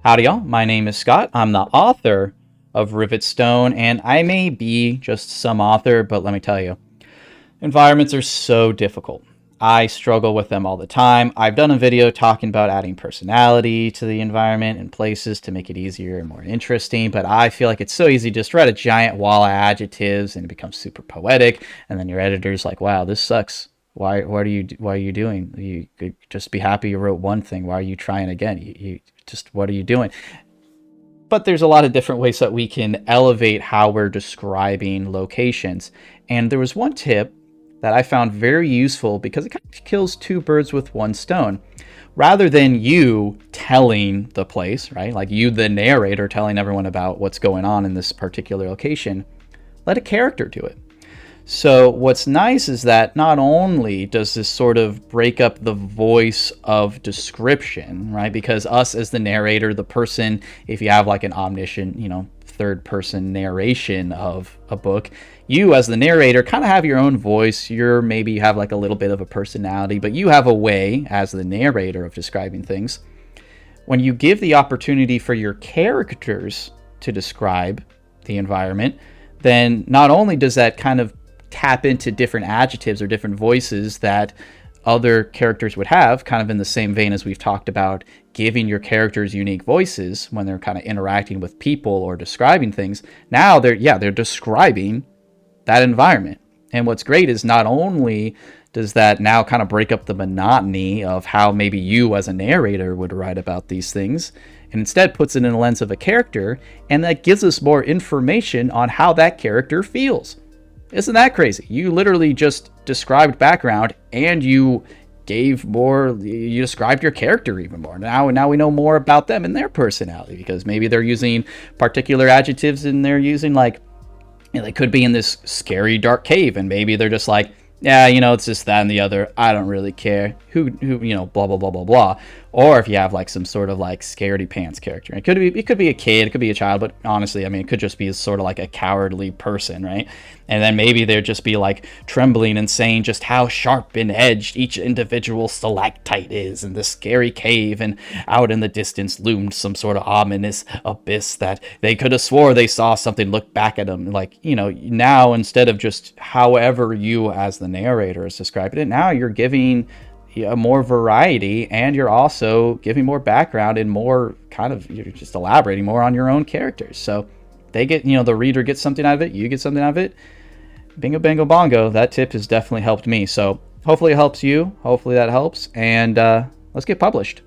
Howdy, y'all. My name is Scott. I'm the author of Rivet Stone, and I may be just some author, but let me tell you, environments are so difficult. I struggle with them all the time. I've done a video talking about adding personality to the environment and places to make it easier and more interesting, but I feel like it's so easy to just write a giant wall of adjectives and it becomes super poetic, and then your editor's like, wow, this sucks. Why are you doing? You could just be happy you wrote one thing. Why are you trying again? You just, what are you doing? But there's a lot of different ways that we can elevate how we're describing locations. And there was one tip that I found very useful because it kind of kills two birds with one stone. Rather than you telling the place, right? Like you, the narrator, telling everyone about what's going on in this particular location, let a character do it. So what's nice is that not only does this sort of break up the voice of description, right? Because us as the narrator, the person, if you have like an omniscient, third person narration of a book, you as the narrator kind of have your own voice. Maybe you have like a little bit of a personality, but you have a way as the narrator of describing things. When you give the opportunity for your characters to describe the environment, then not only does that kind of tap into different adjectives or different voices that other characters would have, kind of in the same vein as we've talked about giving your characters unique voices when they're kind of interacting with people or describing things. Now they're describing that environment. And what's great is not only does that now kind of break up the monotony of how maybe you as a narrator would write about these things, and instead puts it in the lens of a character, and that gives us more information on how that character feels. Isn't that crazy? You literally just described background and you described your character even more. Now we know more about them and their personality, because maybe they're using particular adjectives and they're using like, they could be in this scary dark cave and maybe they're just like, yeah, it's just that and the other. I don't really care. Who, blah, blah, blah, blah, blah. Or if you have like some sort of like scaredy pants character. It could be a kid, it could be a child, but honestly, it could just be sort of like a cowardly person, right? And then maybe they'd just be like trembling and saying just how sharp and edged each individual stalactite is in this scary cave, and out in the distance loomed some sort of ominous abyss that they could have swore they saw something look back at them. Like, now instead of just however you as the narrator is describing it, now you're giving more variety, and you're also giving more background and more you're just elaborating more on your own characters. So they get, the reader gets something out of it, you get something out of it. Bingo, bango, bongo. That tip has definitely helped me. So hopefully it helps you. Hopefully that helps. And let's get published.